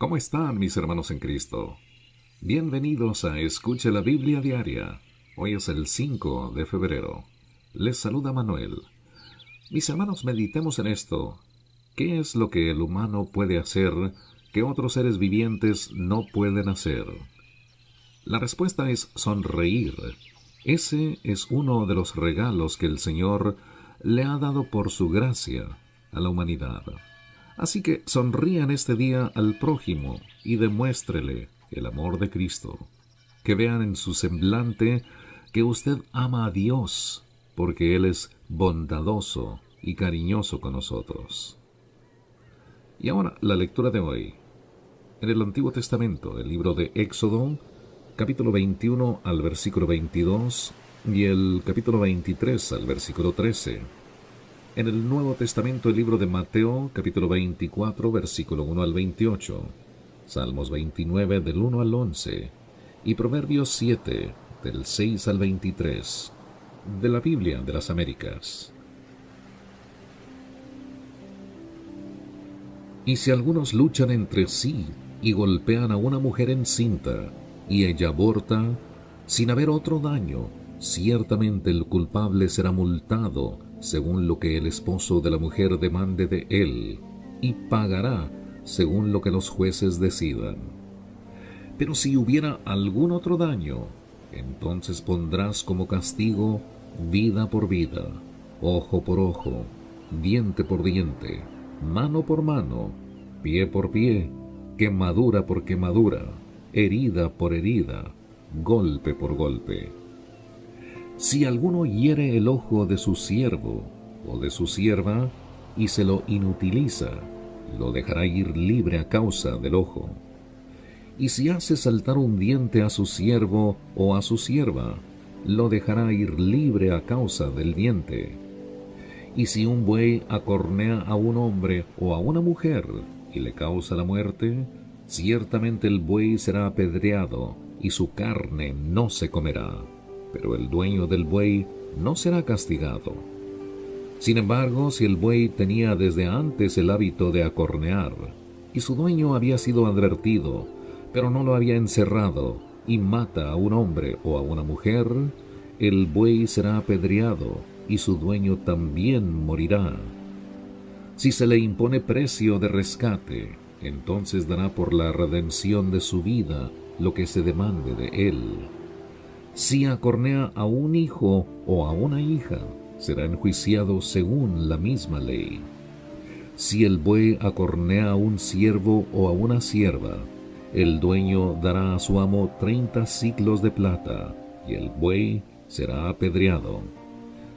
¿Cómo están mis hermanos en Cristo? Bienvenidos a Escuche la Biblia Diaria. Hoy es el 5 de febrero. Les saluda Manuel. Mis hermanos, meditemos en esto. ¿Qué es lo que el humano puede hacer que otros seres vivientes no pueden hacer? La respuesta es sonreír. Ese es uno de los regalos que el Señor le ha dado por su gracia a la humanidad. Así que sonrían este día al prójimo y demuéstrele el amor de Cristo. Que vean en su semblante que usted ama a Dios, porque Él es bondadoso y cariñoso con nosotros. Y ahora la lectura de hoy. En el Antiguo Testamento, el libro de Éxodo, capítulo 21 al versículo 22 y el capítulo 23 al versículo 13. En el Nuevo Testamento, el libro de Mateo, capítulo 24, versículo 1 al 28, Salmos 29, del 1 al 11, y Proverbios 7, del 6 al 23, de la Biblia de las Américas. Y si algunos luchan entre sí y golpean a una mujer encinta, y ella aborta, sin haber otro daño, ciertamente el culpable será multado según lo que el esposo de la mujer demande de él, y pagará según lo que los jueces decidan. Pero si hubiera algún otro daño, entonces pondrás como castigo vida por vida, ojo por ojo, diente por diente, mano por mano, pie por pie, quemadura por quemadura, herida por herida, golpe por golpe. Si alguno hiere el ojo de su siervo o de su sierva y se lo inutiliza, lo dejará ir libre a causa del ojo. Y si hace saltar un diente a su siervo o a su sierva, lo dejará ir libre a causa del diente. Y si un buey acornea a un hombre o a una mujer y le causa la muerte, ciertamente el buey será apedreado y su carne no se comerá, pero el dueño del buey no será castigado. Sin embargo, si el buey tenía desde antes el hábito de acornear, y su dueño había sido advertido, pero no lo había encerrado, y mata a un hombre o a una mujer, el buey será apedreado, y su dueño también morirá. Si se le impone precio de rescate, entonces dará por la redención de su vida lo que se demande de él. Si acornea a un hijo o a una hija, será enjuiciado según la misma ley. Si el buey acornea a un siervo o a una sierva, el dueño dará a su amo 30 siclos de plata, y el buey será apedreado.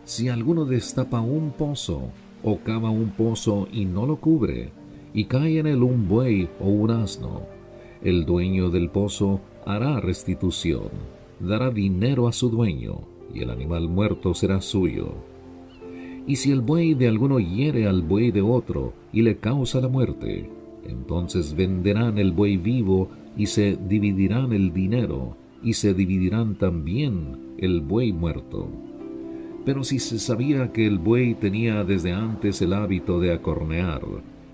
Si alguno destapa un pozo, o cava un pozo y no lo cubre, y cae en él un buey o un asno, el dueño del pozo hará restitución, dará dinero a su dueño, y el animal muerto será suyo. Y si el buey de alguno hiere al buey de otro y le causa la muerte, entonces venderán el buey vivo y se dividirán el dinero, y se dividirán también el buey muerto. Pero si se sabía que el buey tenía desde antes el hábito de acornear,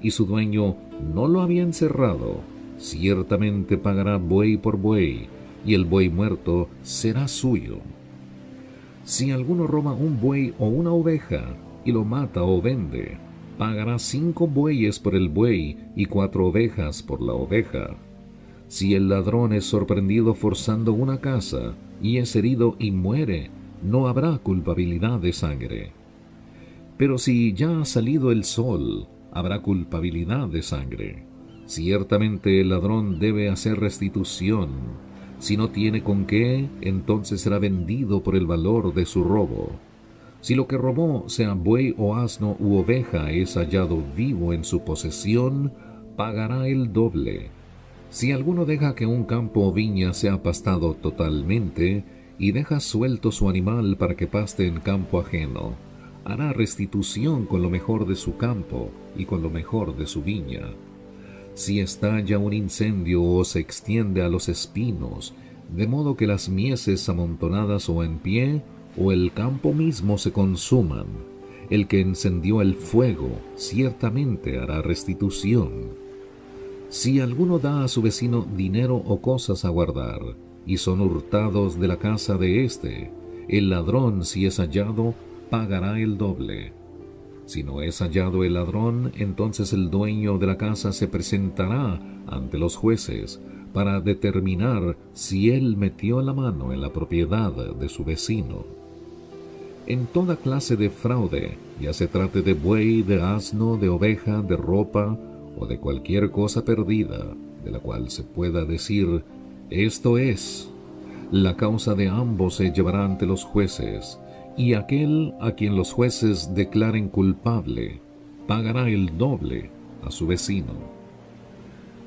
y su dueño no lo había encerrado, ciertamente pagará buey por buey, y el buey muerto será suyo. Si alguno roba un buey o una oveja, y lo mata o vende, pagará 5 bueyes por el buey y 4 ovejas por la oveja. Si el ladrón es sorprendido forzando una casa, y es herido y muere, no habrá culpabilidad de sangre. Pero si ya ha salido el sol, habrá culpabilidad de sangre. Ciertamente el ladrón debe hacer restitución. Si no tiene con qué, entonces será vendido por el valor de su robo. Si lo que robó, sea buey o asno u oveja, es hallado vivo en su posesión, pagará el doble. Si alguno deja que un campo o viña sea pastado totalmente, y deja suelto su animal para que paste en campo ajeno, hará restitución con lo mejor de su campo y con lo mejor de su viña. Si estalla un incendio o se extiende a los espinos, de modo que las mieses amontonadas o en pie, o el campo mismo se consuman, el que encendió el fuego ciertamente hará restitución. Si alguno da a su vecino dinero o cosas a guardar, y son hurtados de la casa de éste, el ladrón, si es hallado, pagará el doble. Si no es hallado el ladrón, entonces el dueño de la casa se presentará ante los jueces para determinar si él metió la mano en la propiedad de su vecino. En toda clase de fraude, ya se trate de buey, de asno, de oveja, de ropa o de cualquier cosa perdida, de la cual se pueda decir, esto es, la causa de ambos se llevará ante los jueces, y aquel a quien los jueces declaren culpable pagará el doble a su vecino.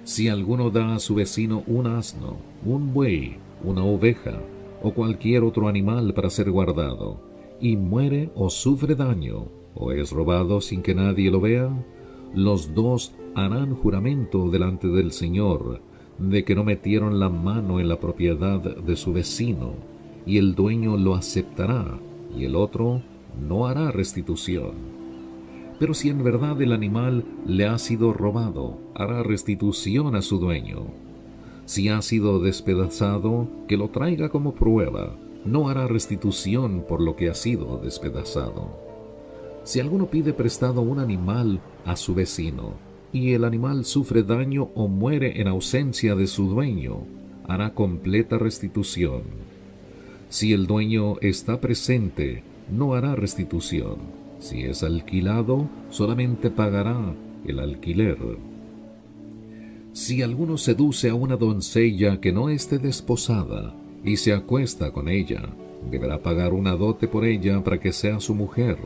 Si alguno da a su vecino un asno, un buey, una oveja o cualquier otro animal para ser guardado, y muere o sufre daño, o es robado sin que nadie lo vea, los dos harán juramento delante del Señor de que no metieron la mano en la propiedad de su vecino, y el dueño lo aceptará, y el otro no hará restitución. Pero si en verdad el animal le ha sido robado, hará restitución a su dueño. Si ha sido despedazado, que lo traiga como prueba, no hará restitución por lo que ha sido despedazado. Si alguno pide prestado un animal a su vecino, y el animal sufre daño o muere en ausencia de su dueño, hará completa restitución. Si el dueño está presente, no hará restitución. Si es alquilado, solamente pagará el alquiler. Si alguno seduce a una doncella que no esté desposada y se acuesta con ella, deberá pagar una dote por ella para que sea su mujer.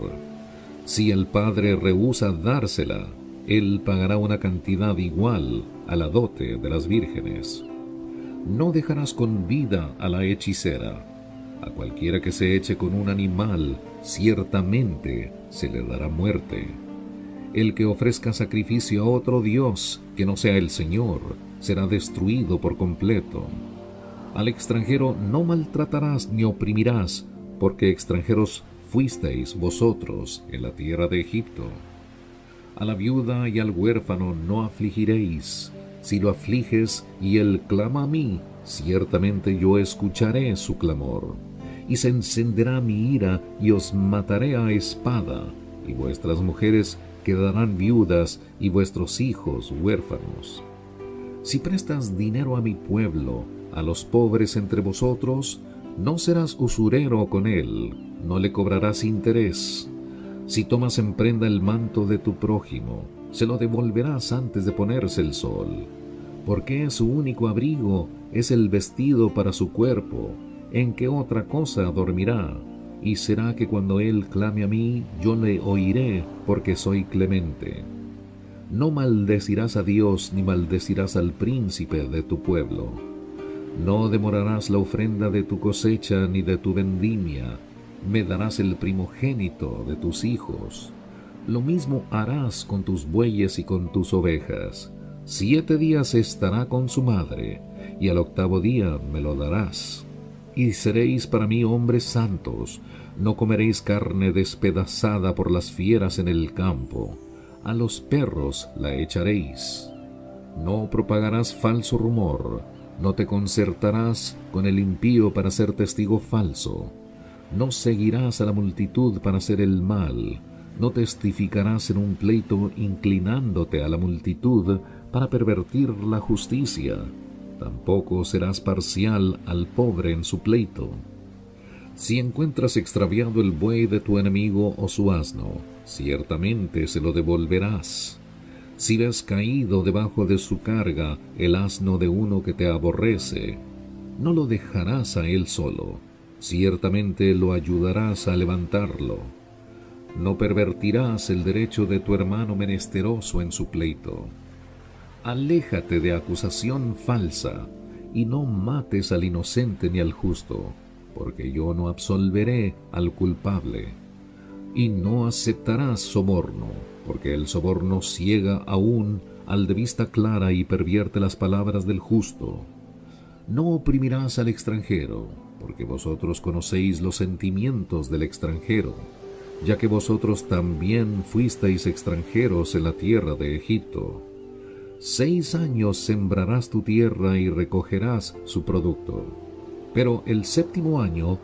Si el padre rehúsa dársela, él pagará una cantidad igual a la dote de las vírgenes. No dejarás con vida a la hechicera. A cualquiera que se eche con un animal, ciertamente se le dará muerte. El que ofrezca sacrificio a otro dios que no sea el Señor, será destruido por completo. Al extranjero no maltratarás ni oprimirás, porque extranjeros fuisteis vosotros en la tierra de Egipto. A la viuda y al huérfano no afligiréis. Si lo afliges y él clama a mí, ciertamente yo escucharé su clamor. Y se encenderá mi ira y os mataré a espada, y vuestras mujeres quedarán viudas y vuestros hijos huérfanos. Si prestas dinero a mi pueblo, a los pobres entre vosotros, no serás usurero con él, no le cobrarás interés. Si tomas en prenda el manto de tu prójimo, se lo devolverás antes de ponerse el sol, porque su único abrigo es el vestido para su cuerpo. ¿En qué otra cosa dormirá? Y será que cuando él clame a mí, yo le oiré, porque soy clemente. No maldecirás a Dios, ni maldecirás al príncipe de tu pueblo. No demorarás la ofrenda de tu cosecha, ni de tu vendimia. Me darás el primogénito de tus hijos. Lo mismo harás con tus bueyes y con tus ovejas. 7 días estará con su madre, y al 8º día me lo darás. Y seréis para mí hombres santos, no comeréis carne despedazada por las fieras en el campo, a los perros la echaréis. No propagarás falso rumor, no te concertarás con el impío para ser testigo falso, no seguirás a la multitud para hacer el mal, no testificarás en un pleito inclinándote a la multitud para pervertir la justicia. Tampoco serás parcial al pobre en su pleito. Si encuentras extraviado el buey de tu enemigo o su asno, ciertamente se lo devolverás. Si ves caído debajo de su carga el asno de uno que te aborrece, no lo dejarás a él solo, ciertamente lo ayudarás a levantarlo. No pervertirás el derecho de tu hermano menesteroso en su pleito. Aléjate de acusación falsa, y no mates al inocente ni al justo, porque yo no absolveré al culpable. Y no aceptarás soborno, porque el soborno ciega aún al de vista clara y pervierte las palabras del justo. No oprimirás al extranjero, porque vosotros conocéis los sentimientos del extranjero, ya que vosotros también fuisteis extranjeros en la tierra de Egipto. 6 años sembrarás tu tierra y recogerás su producto, pero el 7º año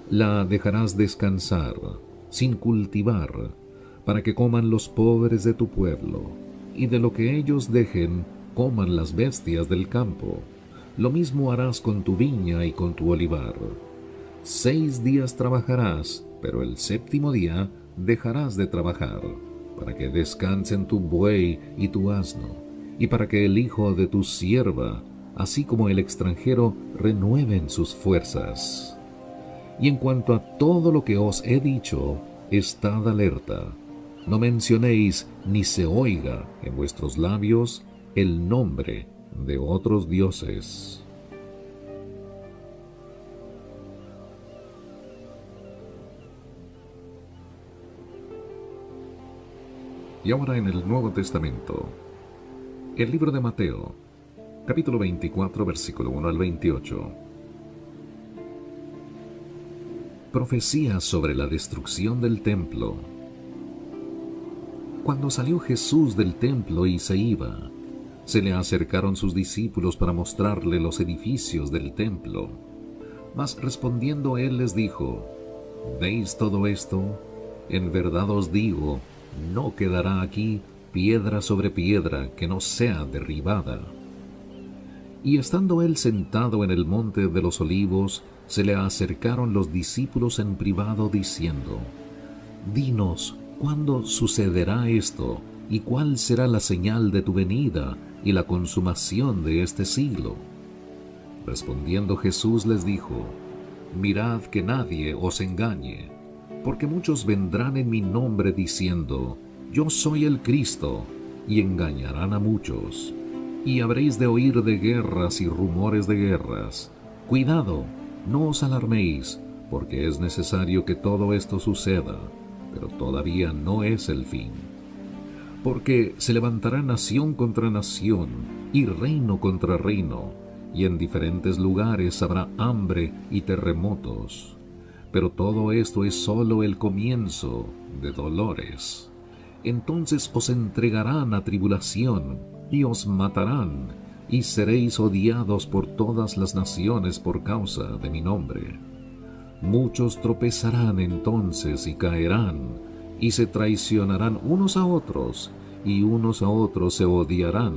la dejarás descansar, sin cultivar, para que coman los pobres de tu pueblo, y de lo que ellos dejen coman las bestias del campo. Lo mismo harás con tu viña y con tu olivar. 6 días trabajarás, pero el 7º día dejarás de trabajar, para que descansen tu buey y tu asno, y para que el hijo de tu sierva, así como el extranjero, renueven sus fuerzas. Y en cuanto a todo lo que os he dicho, estad alerta. No mencionéis ni se oiga en vuestros labios el nombre de otros dioses. Y ahora en el Nuevo Testamento, el libro de Mateo, capítulo 24, versículo 1 al 28. Profecía sobre la destrucción del templo. Cuando salió Jesús del templo y se iba, se le acercaron sus discípulos para mostrarle los edificios del templo. Mas respondiendo él les dijo: ¿Veis todo esto? En verdad os digo, no quedará aquí piedra sobre piedra que no sea derribada. Y estando él sentado en el monte de los olivos, se le acercaron los discípulos en privado diciendo: Dinos, ¿cuándo sucederá esto? ¿Y cuál será la señal de tu venida y la consumación de este siglo? Respondiendo Jesús les dijo: Mirad que nadie os engañe, porque muchos vendrán en mi nombre diciendo: Yo soy el Cristo, y engañarán a muchos. Y habréis de oír de guerras y rumores de guerras. Cuidado, no os alarméis, porque es necesario que todo esto suceda, pero todavía no es el fin. Porque se levantará nación contra nación, y reino contra reino, y en diferentes lugares habrá hambre y terremotos. Pero todo esto es sólo el comienzo de dolores. Entonces os entregarán a tribulación, y os matarán, y seréis odiados por todas las naciones por causa de mi nombre. Muchos tropezarán entonces y caerán, y se traicionarán unos a otros, y unos a otros se odiarán.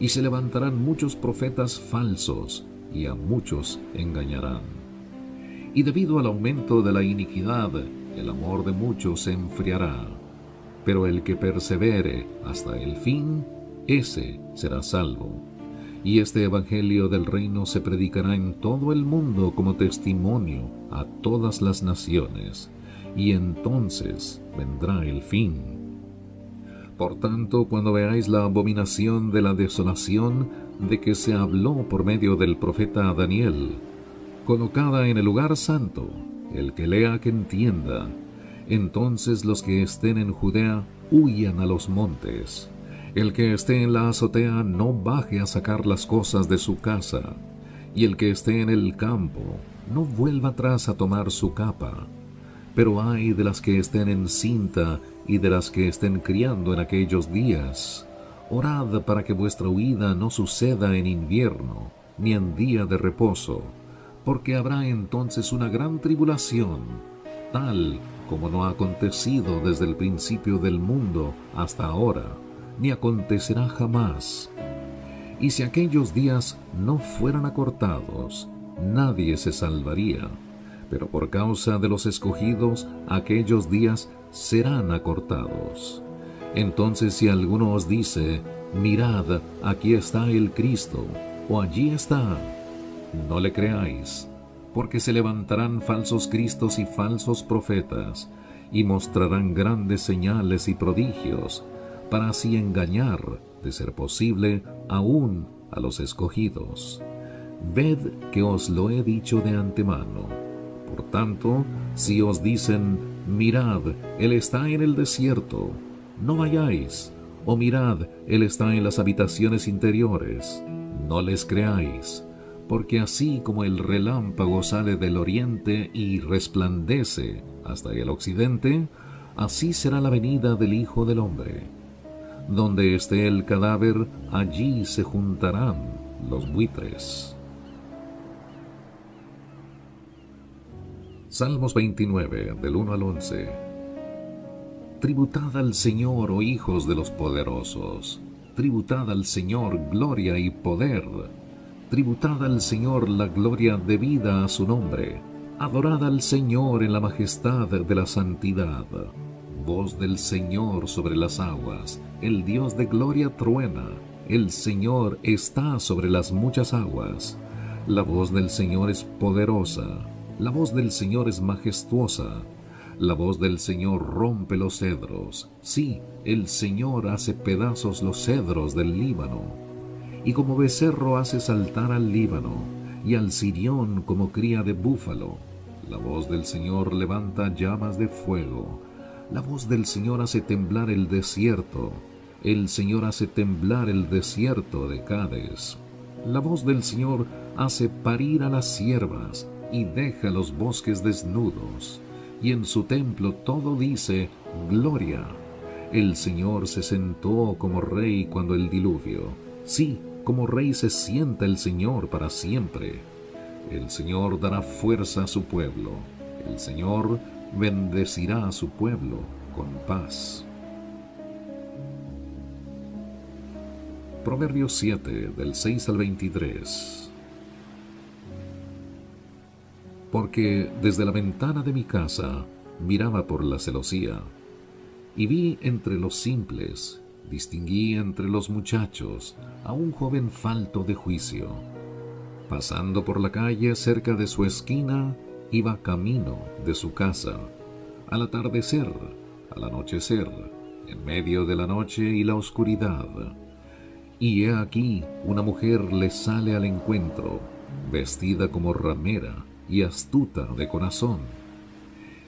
Y se levantarán muchos profetas falsos, y a muchos engañarán. Y debido al aumento de la iniquidad, el amor de muchos se enfriará. Pero el que persevere hasta el fin, ese será salvo. Y este evangelio del reino se predicará en todo el mundo como testimonio a todas las naciones, y entonces vendrá el fin. Por tanto, cuando veáis la abominación de la desolación de que se habló por medio del profeta Daniel, colocada en el lugar santo, el que lea que entienda, entonces los que estén en Judea huyan a los montes. El que esté en la azotea no baje a sacar las cosas de su casa, y el que esté en el campo no vuelva atrás a tomar su capa. Pero ay de las que estén en cinta y de las que estén criando en aquellos días. Orad para que vuestra huida no suceda en invierno, ni en día de reposo, porque habrá entonces una gran tribulación, tal como no ha acontecido desde el principio del mundo hasta ahora, ni acontecerá jamás. Y si aquellos días no fueran acortados, nadie se salvaría. Pero por causa de los escogidos, aquellos días serán acortados. Entonces si alguno os dice: mirad, aquí está el Cristo, o allí está, no le creáis, porque se levantarán falsos cristos y falsos profetas, y mostrarán grandes señales y prodigios, para así engañar, de ser posible, aún a los escogidos. Ved que os lo he dicho de antemano. Por tanto, si os dicen: mirad, él está en el desierto, no vayáis, o mirad, él está en las habitaciones interiores, no les creáis, porque así como el relámpago sale del oriente y resplandece hasta el occidente, así será la venida del Hijo del Hombre. Donde esté el cadáver, allí se juntarán los buitres. Salmos 29, del 1 al 11. Tributad al Señor, oh hijos de los poderosos. Tributad al Señor gloria y poder. Tributad al Señor la gloria debida a su nombre. Adorad al Señor en la majestad de la santidad. Voz del Señor sobre las aguas. El Dios de gloria truena. El Señor está sobre las muchas aguas. La voz del Señor es poderosa. La voz del Señor es majestuosa. La voz del Señor rompe los cedros. Sí, el Señor hace pedazos los cedros del Líbano. Y como becerro hace saltar al Líbano, y al Sirión como cría de búfalo. La voz del Señor levanta llamas de fuego. La voz del Señor hace temblar el desierto. El Señor hace temblar el desierto de Cades. La voz del Señor hace parir a las ciervas y deja los bosques desnudos. Y en su templo todo dice gloria. El Señor se sentó como rey cuando el diluvio. Sí, como rey se sienta el Señor para siempre. El Señor dará fuerza a su pueblo. El Señor bendecirá a su pueblo con paz. Proverbios 7, del 6 al 23. Porque desde la ventana de mi casa miraba por la celosía, y vi entre los simples, distinguí entre los muchachos a un joven falto de juicio. Pasando por la calle cerca de su esquina, iba camino de su casa, al atardecer, al anochecer, en medio de la noche y la oscuridad. Y he aquí una mujer le sale al encuentro, vestida como ramera y astuta de corazón.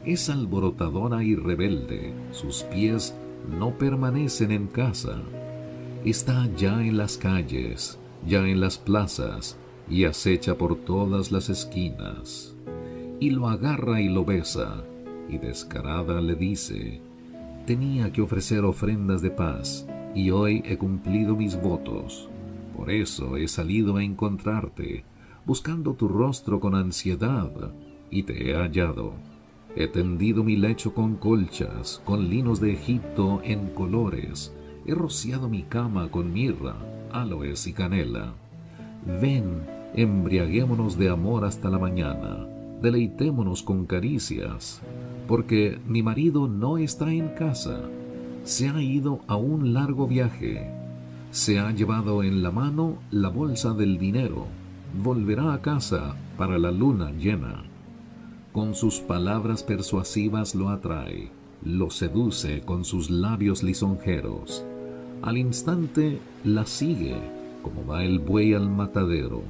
Es alborotadora y rebelde, sus pies no permanecen en casa. Está ya en las calles, ya en las plazas, y acecha por todas las esquinas. Y lo agarra y lo besa, y descarada le dice: tenía que ofrecer ofrendas de paz, y hoy he cumplido mis votos. Por eso he salido a encontrarte, buscando tu rostro con ansiedad, y te he hallado. He tendido mi lecho con colchas, con linos de Egipto en colores. He rociado mi cama con mirra, aloes y canela. Ven, embriaguémonos de amor hasta la mañana, deleitémonos con caricias, porque mi marido no está en casa. Se ha ido a un largo viaje. Se ha llevado en la mano la bolsa del dinero. Volverá a casa para la luna llena. Con sus palabras persuasivas lo atrae, lo seduce con sus labios lisonjeros. Al instante la sigue, como va el buey al matadero,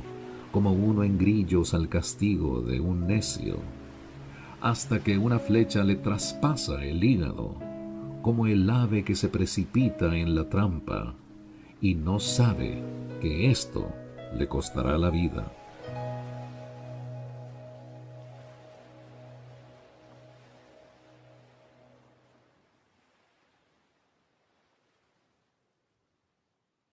como uno en grillos al castigo de un necio, hasta que una flecha le traspasa el hígado, como el ave que se precipita en la trampa, y no sabe que esto le costará la vida.